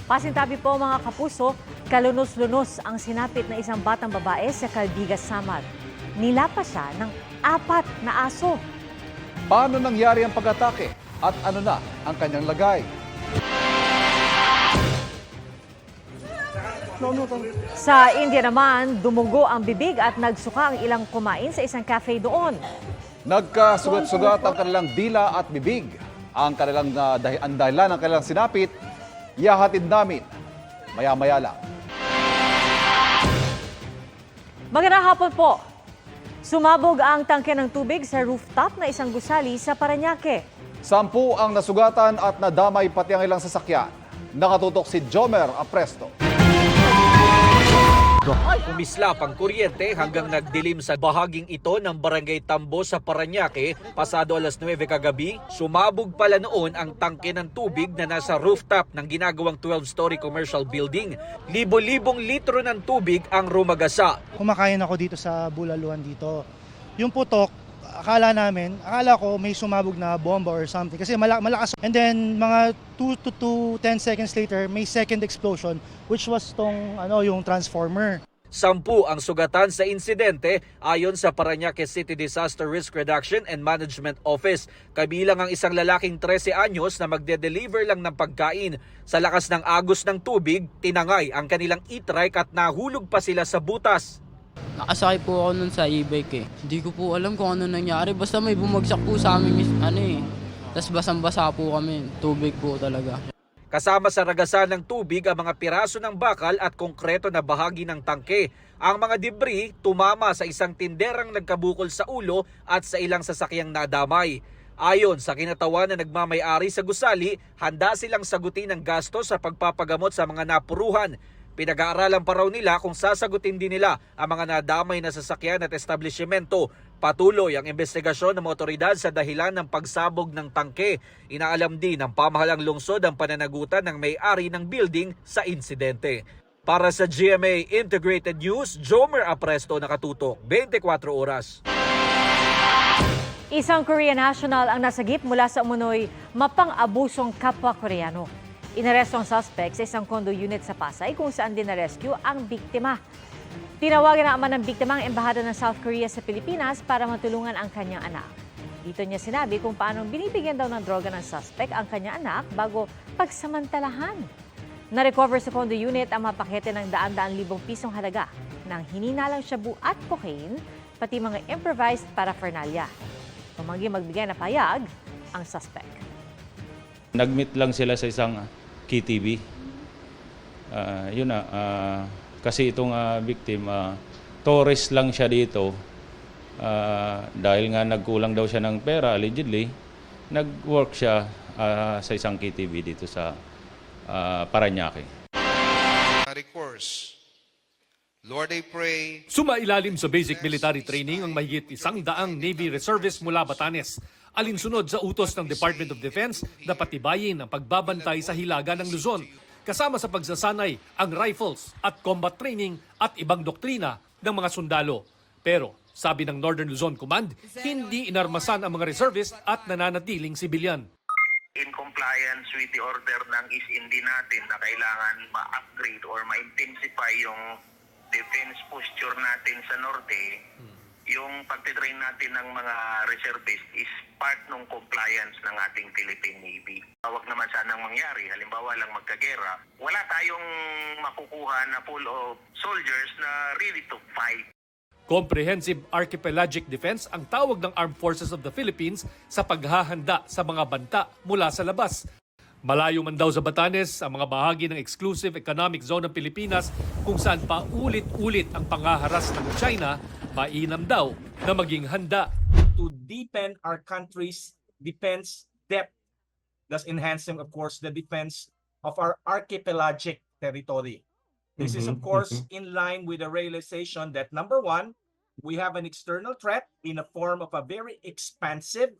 Pasintabi po mga kapuso, kalunos-lunos ang sinapit na isang batang babae sa Caldigas, Samar. Nilapas siya ng 4 na aso. Paano nangyari ang pag-atake at ano na ang kanyang lagay? Sa India naman, dumugo ang bibig at nagsuka ang ilang kumain sa isang cafe doon. Nagkasugat-sugat ang kanilang dila at bibig. Ang dahilan ng kanilang sinapit, ihahatid namin maya-maya lang. Magandang hapon po. Sumabog ang tangke ng tubig sa rooftop na isang gusali sa Parañaque. 10 ang nasugatan at nadamay pati ang ilang sasakyan. Nakatutok si Jomer Apresto. Umislap ang kuryente hanggang nagdilim sa bahaging ito ng Barangay Tambo sa Parañaque. Pasado alas 9 kagabi, sumabog pala noon ang tangke ng tubig na nasa rooftop ng ginagawang 12-story commercial building. Libo-libong litro ng tubig ang rumagasa. Kumakain ako dito sa Bulaluan dito. Yung putok, akala ko may sumabog na bomba or something kasi malakas. And then mga 2 to 10 seconds later, may second explosion which was yung transformer. 10 ang sugatan sa insidente ayon sa Parañaque City Disaster Risk Reduction and Management Office. Kabilang ang isang lalaking 13 anyos na magde-deliver lang ng pagkain. Sa lakas ng agos ng tubig, tinangay ang kanilang e-trike at nahulog pa sila sa butas. Nakasakay po ako nun sa e-bike eh. Hindi ko po alam kung ano nangyari. Basta may bumagsak po sa amin Tapos basang-basa po kami. Tubig po talaga. Kasama sa ragasan ng tubig ang mga piraso ng bakal at konkreto na bahagi ng tangke. Ang mga debris tumama sa isang tinderang nagkabukol sa ulo at sa ilang sasakyang nadamay. Ayon sa kinatawan na nagmamay-ari sa gusali, handa silang sagutin ang gasto sa pagpapagamot sa mga napuruhan. Pinag-aaralan pa raw nila kung sasagutin din nila ang mga nadamay na sasakyan at establishmento. Patuloy ang investigasyon ng mga otoridad sa dahilan ng pagsabog ng tangke. Inaalam din ng pamahalang lungsod ang pananagutan ng may-ari ng building sa insidente. Para sa GMA Integrated News, Jomer Apresto, nakatutok 24 oras. Isang Korean national ang nasagip mula sa umunoy mapang-abusong kapwa Koreano. Inaresto ang suspect sa isang condo unit sa Pasay kung saan din na-rescue ang biktima. Tinawagan na ama ng biktima ang embahada ng South Korea sa Pilipinas para matulungan ang kanyang anak. Dito niya sinabi kung paano binibigyan daw ng droga ng suspect ang kanyang anak bago pagsamantalahan. Na-recover sa condo unit ang mga pakete ng daan-daan libong pisong halaga ng hininalang shabu at cocaine, pati mga improvised paraphernalia. Tumanggi magbigay na payag ang suspect. Nag-meet lang sila sa isang KTV. Kasi itong victim, tourist lang siya dito. Dahil nga nagkulang daw siya ng pera, allegedly, nag-work siya sa isang KTV dito sa Parañaque. Course. Lord, I pray. Sumailalim sa basic military training ang mahigit 100 Navy reservists mula Batanes. Alinsunod sa utos ng Department of Defense na patibayin ang pagbabantay sa hilaga ng Luzon, kasama sa pagsasanay ang rifles at combat training at ibang doktrina ng mga sundalo. Pero sabi ng Northern Luzon Command, hindi inarmasan ang mga reservists at nananatiling sibilyan. In compliance with the order ng ISIND natin na kailangan ma-upgrade or ma-intensify yung defense posture natin sa norte, yung pagtitrain natin ng mga reservists is part ng compliance ng ating Philippine Navy. Huwag naman sanang mangyari, halimbawa lang magkagera, wala tayong makukuha na full of soldiers na really to fight. Comprehensive Archipelagic Defense ang tawag ng Armed Forces of the Philippines sa paghahanda sa mga banta mula sa labas. Malayo man daw sa Batanes ang mga bahagi ng Exclusive Economic Zone ng Pilipinas kung saan pa ulit-ulit ang pangaharas ng China, mainam daw na maging handa. To deepen our country's defense depth, thus enhancing, of course, the defense of our archipelagic territory. This is, of course, in line with the realization that, number one, we have an external threat in the form of a very expansive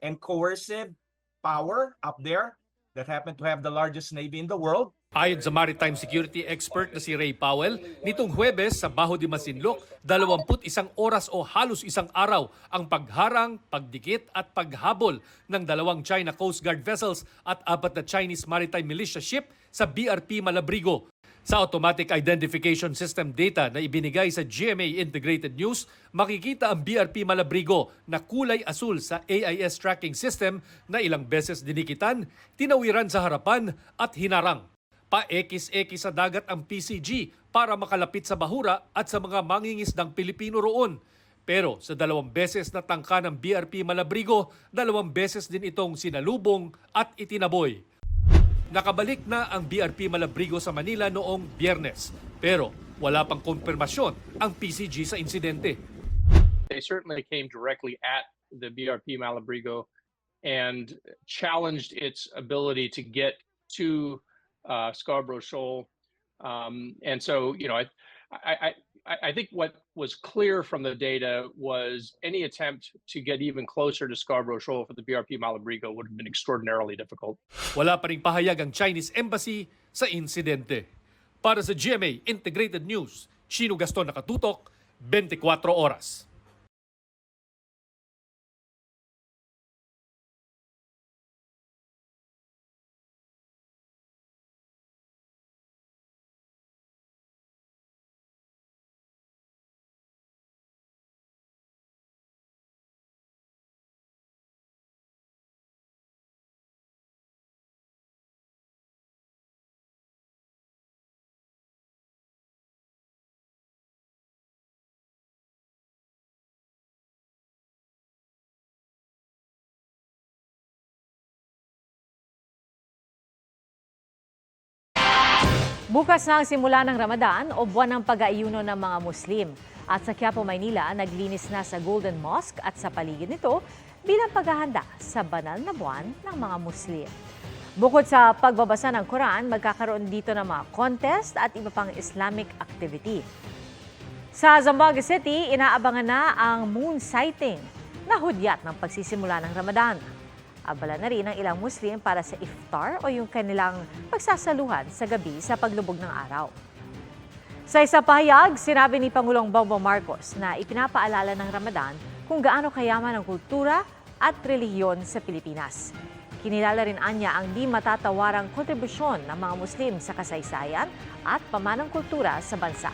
and coercive power up there that happen to have the largest navy in the world. Ayon sa maritime security expert na si Ray Powell, nitong Huwebes sa Baho de Masinloc, 21 oras o halos isang araw ang pagharang, pagdikit at paghabol ng 2 China Coast Guard vessels at 4 na Chinese maritime militia ship sa BRP Malabrigo. Sa automatic identification system data na ibinigay sa GMA Integrated News, makikita ang BRP Malabrigo na kulay asul sa AIS tracking system na ilang beses dinikitan, tinawiran sa harapan at hinarang. Pa-ekis-ekis sa dagat ang PCG para makalapit sa bahura at sa mga mangingisdang Pilipino roon. Pero sa 2 beses na tangka ng BRP Malabrigo, 2 beses din itong sinalubong at itinaboy. Nakabalik na ang BRP Malabrigo sa Manila noong Biyernes, pero wala pang konfirmasyon ang PCG sa insidente. They certainly came directly at the BRP Malabrigo and challenged its ability to get to Scarborough Shoal. And so, you know, I think what was clear from the data was any attempt to get even closer to Scarborough Shoal for the BRP Malabrigo would have been extraordinarily difficult. Wala pa ring pahayag ang Chinese Embassy sa insidente. Para sa GMA Integrated News, Shino Gaston nakatutok, 24 oras. Bukas na ang simula ng Ramadan o buwan ng pag-aayuno ng mga Muslim. At sa Quiapo, Maynila, naglinis na sa Golden Mosque at sa paligid nito bilang paghahanda sa banal na buwan ng mga Muslim. Bukod sa pagbabasa ng Quran, magkakaroon dito ng mga contest at iba pang Islamic activity. Sa Zamboanga City, inaabangan na ang moon sighting na hudyat ng pagsisimula ng Ramadan. Abala na rin ang ilang Muslim para sa iftar o yung kanilang pagsasaluhan sa gabi sa paglubog ng araw. Sa isang pahayag, sinabi ni Pangulong Bongbong Marcos na ipinapaalala ng Ramadan kung gaano kayaman ang kultura at relihiyon sa Pilipinas. Kinilala rin anya ang di matatawarang kontribusyon ng mga Muslim sa kasaysayan at pamanang kultura sa bansa.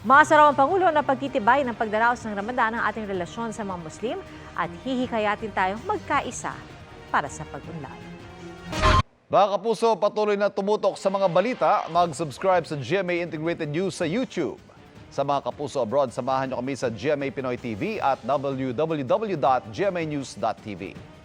Maasa raw ang Pangulo na pagtitibay ng pagdaraos ng Ramadan ang ating relasyon sa mga Muslim at hihikayatin tayong magkaisa para sa pag-unlad. Mga kapuso, patuloy na tumutok sa mga balita. Mag-subscribe sa GMA Integrated News sa YouTube. Sa mga kapuso abroad, samahan niyo kami sa GMA Pinoy TV at www.gmanews.tv.